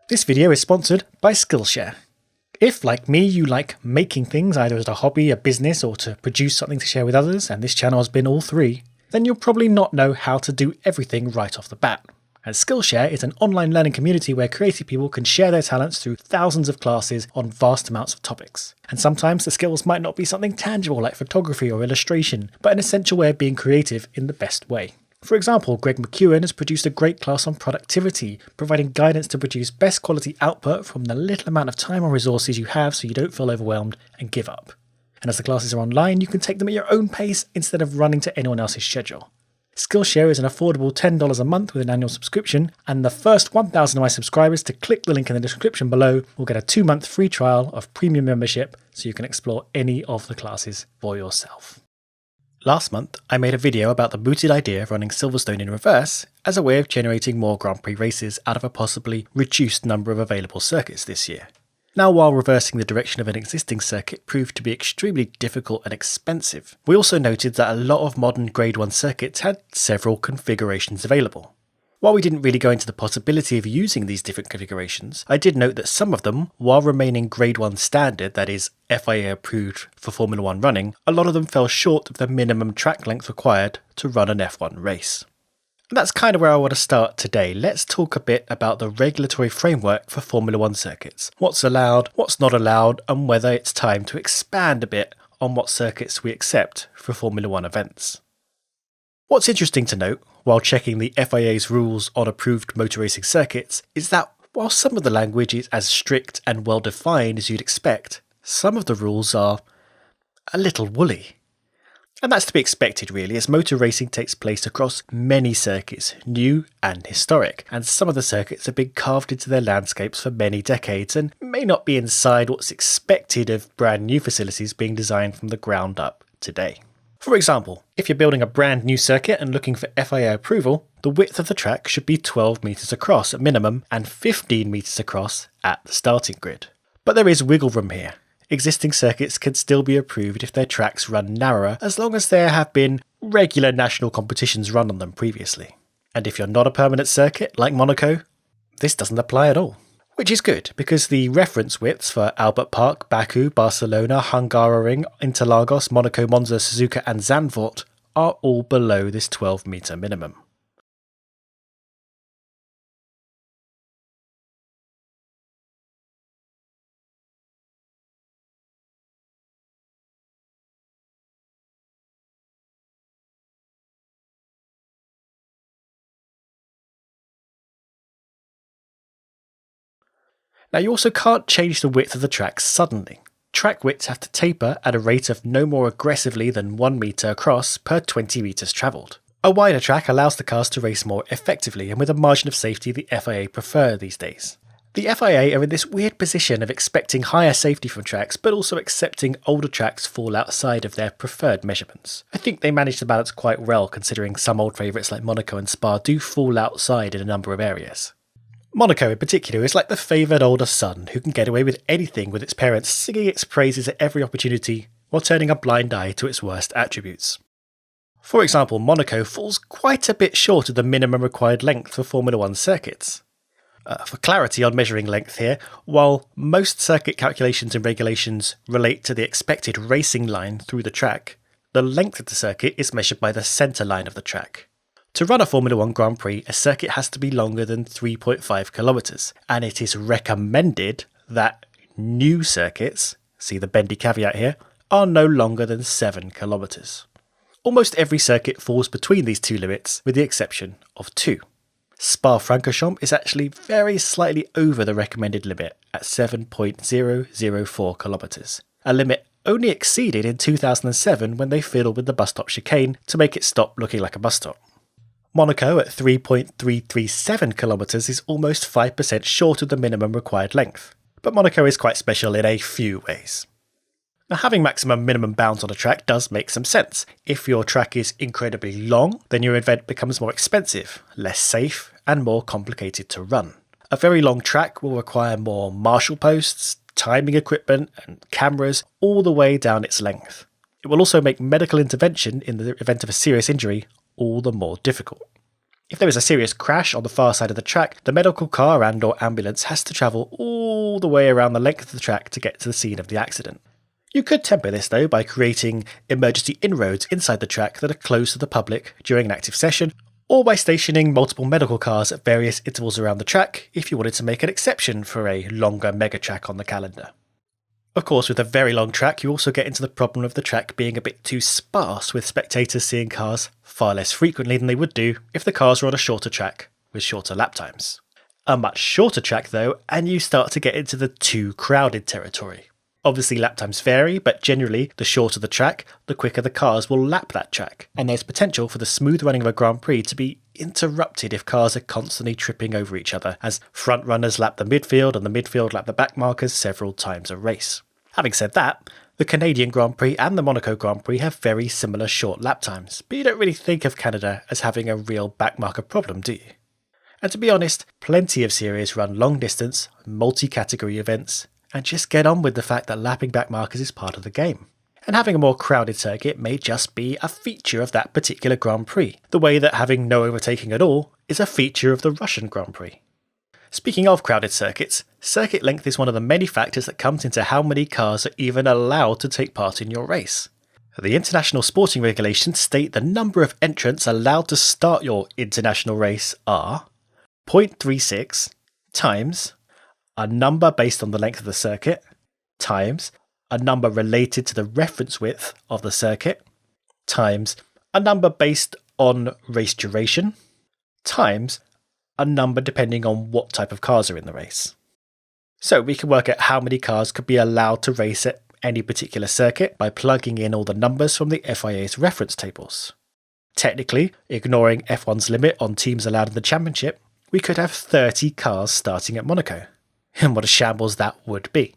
This video is sponsored by Skillshare. If, like me, you like making things either as a hobby, a business, or to produce something to share with others, and this channel has been all three, then you'll probably not know how to do everything right off the bat. And Skillshare is an online learning community where creative people can share their talents through thousands of classes on vast amounts of topics. And sometimes the skills might not be something tangible like photography or illustration, but an essential way of being creative in the best way. For example, Greg McEwen has produced a great class on productivity, providing guidance to produce best quality output from the little amount of time or resources you have so you don't feel overwhelmed and give up. And as the classes are online, you can take them at your own pace instead of running to anyone else's schedule. Skillshare is an affordable $10 a month with an annual subscription, and the first 1,000 of my subscribers to click the link in the description below will get a 2-month free trial of premium membership so you can explore any of the classes for yourself. Last month, I made a video about the mooted idea of running Silverstone in reverse as a way of generating more Grand Prix races out of a possibly reduced number of available circuits this year. Now, while reversing the direction of an existing circuit proved to be extremely difficult and expensive, we also noted that a lot of modern Grade 1 circuits had several configurations available. While we didn't really go into the possibility of using these different configurations, I did note that some of them, while remaining Grade 1 standard, that is, FIA approved for Formula 1 running, a lot of them fell short of the minimum track length required to run an F1 race. And that's kind of where I want to start today. Let's talk a bit about the regulatory framework for Formula 1 circuits. What's allowed, what's not allowed, and whether it's time to expand a bit on what circuits we accept for Formula 1 events. What's interesting to note, while checking the FIA's rules on approved motor racing circuits, is that while some of the language is as strict and well defined as you'd expect, some of the rules are a little woolly. And that's to be expected really, as motor racing takes place across many circuits, new and historic, and some of the circuits have been carved into their landscapes for many decades and may not be inside what's expected of brand new facilities being designed from the ground up today. For example, if you're building a brand new circuit and looking for FIA approval, the width of the track should be 12 metres across at minimum and 15 metres across at the starting grid. But there is wiggle room here. Existing circuits can still be approved if their tracks run narrower, as long as there have been regular national competitions run on them previously. And if you're not a permanent circuit like Monaco, this doesn't apply at all. Which is good, because the reference widths for Albert Park, Baku, Barcelona, Hungaroring, Interlagos, Monaco, Monza, Suzuka and Zandvoort are all below this 12 metre minimum. Now, you also can't change the width of the track suddenly. Track widths have to taper at a rate of no more aggressively than 1 metre across per 20 metres travelled. A wider track allows the cars to race more effectively and with a margin of safety the FIA prefer these days. The FIA are in this weird position of expecting higher safety from tracks, but also accepting older tracks fall outside of their preferred measurements. I think they manage to balance quite well, considering some old favourites like Monaco and Spa do fall outside in a number of areas. Monaco in particular is like the favoured older son who can get away with anything, with its parents singing its praises at every opportunity while turning a blind eye to its worst attributes. For example, Monaco falls quite a bit short of the minimum required length for Formula 1 circuits. For clarity on measuring length here, while most circuit calculations and regulations relate to the expected racing line through the track, the length of the circuit is measured by the centre line of the track. To run a Formula 1 Grand Prix, a circuit has to be longer than 3.5 kilometres, and it is recommended that new circuits, see the bendy caveat here, are no longer than 7 kilometres. Almost every circuit falls between these two limits, with the exception of 2. Spa-Francorchamps is actually very slightly over the recommended limit at 7.004 kilometres, a limit only exceeded in 2007 when they fiddled with the bus stop chicane to make it stop looking like a bus stop. Monaco at 3.337 kilometres is almost 5% short of the minimum required length, but Monaco is quite special in a few ways. Now, having maximum minimum bounds on a track does make some sense. If your track is incredibly long, then your event becomes more expensive, less safe, and more complicated to run. A very long track will require more marshal posts, timing equipment, and cameras all the way down its length. It will also make medical intervention in the event of a serious injury all the more difficult. If there is a serious crash on the far side of the track, the medical car and/or ambulance has to travel all the way around the length of the track to get to the scene of the accident. You could temper this though by creating emergency inroads inside the track that are closed to the public during an active session, or by stationing multiple medical cars at various intervals around the track if you wanted to make an exception for a longer mega track on the calendar. Of course, with a very long track, you also get into the problem of the track being a bit too sparse, with spectators seeing cars far less frequently than they would do if the cars were on a shorter track with shorter lap times. A much shorter track though, and you start to get into the too crowded territory. Obviously lap times vary, but generally the shorter the track, the quicker the cars will lap that track, and there's potential for the smooth running of a Grand Prix to be interrupted if cars are constantly tripping over each other, as front runners lap the midfield and the midfield lap the back markers several times a race. Having said that, the Canadian Grand Prix and the Monaco Grand Prix have very similar short lap times, but you don't really think of Canada as having a real backmarker problem, do you? And to be honest, plenty of series run long distance, multi-category events, and just get on with the fact that lapping back markers is part of the game. And having a more crowded circuit may just be a feature of that particular Grand Prix, the way that having no overtaking at all is a feature of the Russian Grand Prix. Speaking of crowded circuits, circuit length is one of the many factors that comes into how many cars are even allowed to take part in your race. The international sporting regulations state the number of entrants allowed to start your international race are 0.36 times a number based on the length of the circuit, times a number related to the reference width of the circuit, times a number based on race duration, times a number depending on what type of cars are in the race. So we can work out how many cars could be allowed to race at any particular circuit by plugging in all the numbers from the FIA's reference tables. Technically, ignoring F1's limit on teams allowed in the championship, we could have 30 cars starting at Monaco. And what a shambles that would be.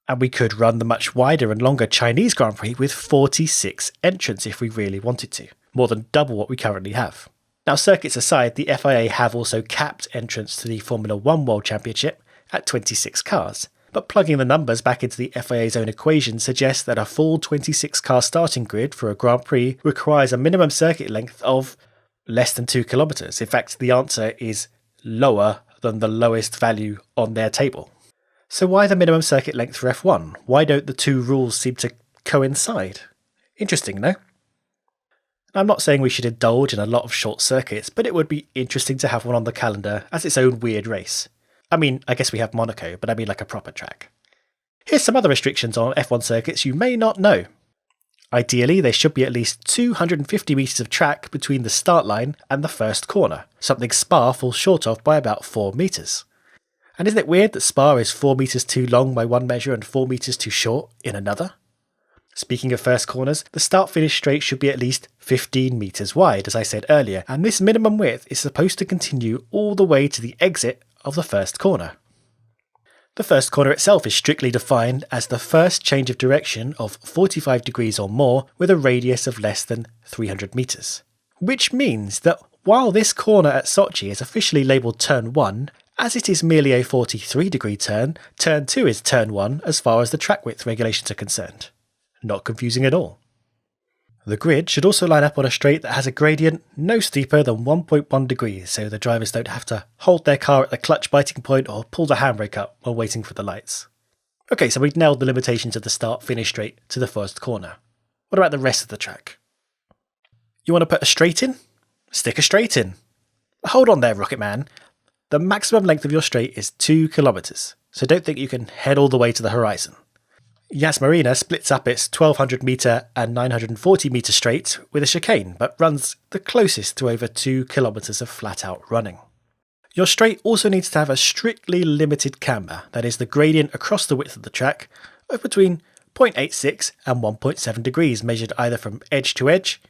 And we could run the much wider and longer Chinese Grand Prix with 46 entrants if we really wanted to, more than double what we currently have. Now, circuits aside, the FIA have also capped entrants to the Formula 1 World Championship at 26 cars, but plugging the numbers back into the FIA's own equation suggests that a full 26 car starting grid for a Grand Prix requires a minimum circuit length of less than 2 kilometres. In fact, the answer is lower than the lowest value on their table. So why the minimum circuit length for F1? Why don't the two rules seem to coincide? Interesting, no? I'm not saying we should indulge in a lot of short circuits, but it would be interesting to have one on the calendar as its own weird race. I mean, I guess we have Monaco, but I mean like a proper track. Here's some other restrictions on F1 circuits you may not know. Ideally, there should be at least 250 metres of track between the start line and the first corner, something Spa falls short of by about 4 metres. And isn't it weird that Spa is 4 metres too long by one measure and 4 metres too short in another? Speaking of first corners, the start-finish straight should be at least 15 metres wide, as I said earlier, and this minimum width is supposed to continue all the way to the exit of the first corner. The first corner itself is strictly defined as the first change of direction of 45 degrees or more with a radius of less than 300 metres. Which means that while this corner at Sochi is officially labelled Turn 1, as it is merely a 43-degree turn, Turn 2 is Turn 1 as far as the track width regulations are concerned. Not confusing at all. The grid should also line up on a straight that has a gradient no steeper than 1.1 degrees, so the drivers don't have to hold their car at the clutch biting point or pull the handbrake up while waiting for the lights. Okay, so we've nailed the limitations of the start-finish straight to the first corner. What about the rest of the track? You want to put a straight in? Stick a straight in. Hold on there, Rocket Man. The maximum length of your straight is 2 kilometres, so don't think you can head all the way to the horizon. Yas Marina splits up its 1200 metre and 940 metre straight with a chicane, but runs the closest to over 2 kilometres of flat-out running. Your straight also needs to have a strictly limited camber, that is the gradient across the width of the track, of between 0.86 and 1.7 degrees, measured either from edge to edge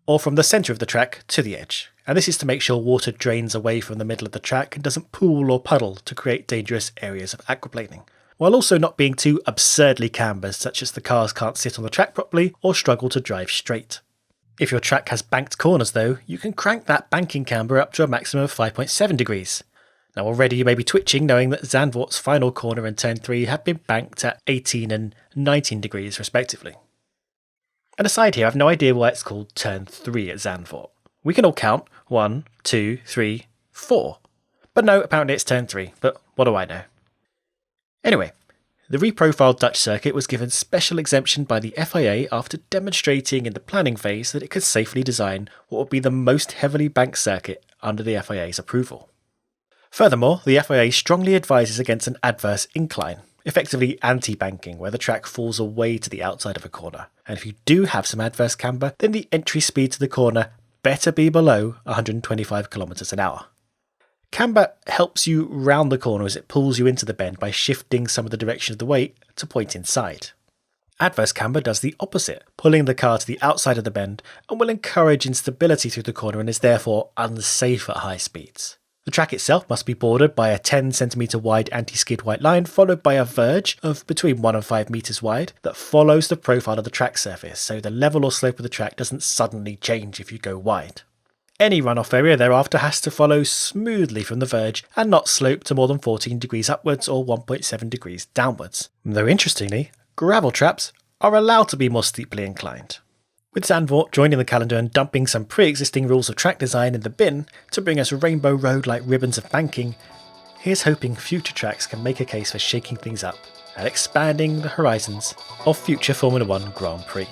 or from the centre of the track to the edge. And this is to make sure water drains away from the middle of the track and doesn't pool or puddle to create dangerous areas of aquaplaning, while also not being too absurdly cambered, such as the cars can't sit on the track properly or struggle to drive straight. If your track has banked corners though, you can crank that banking camber up to a maximum of 5.7 degrees. Now already you may be twitching knowing that Zandvoort's final corner and turn 3 have been banked at 18 and 19 degrees respectively. And aside here, I have no idea why it's called turn 3 at Zandvoort. We can all count 1, 2, 3, 4. But no, apparently it's turn 3, but what do I know? Anyway, the reprofiled Dutch circuit was given special exemption by the FIA after demonstrating in the planning phase that it could safely design what would be the most heavily banked circuit under the FIA's approval. Furthermore, the FIA strongly advises against an adverse incline, effectively anti-banking, where the track falls away to the outside of a corner. And if you do have some adverse camber, then the entry speed to the corner better be below 125 km an hour. Camber helps you round the corner as it pulls you into the bend by shifting some of the direction of the weight to point inside. Adverse camber does the opposite, pulling the car to the outside of the bend and will encourage instability through the corner and is therefore unsafe at high speeds. The track itself must be bordered by a 10cm wide anti-skid white line followed by a verge of between 1 and 5 metres wide that follows the profile of the track surface, so the level or slope of the track doesn't suddenly change if you go wide. Any runoff area thereafter has to follow smoothly from the verge and not slope to more than 14 degrees upwards or 1.7 degrees downwards. Though interestingly, gravel traps are allowed to be more steeply inclined. With Zandvoort joining the calendar and dumping some pre-existing rules of track design in the bin to bring us rainbow road-like ribbons of banking, here's hoping future tracks can make a case for shaking things up and expanding the horizons of future Formula 1 Grand Prix.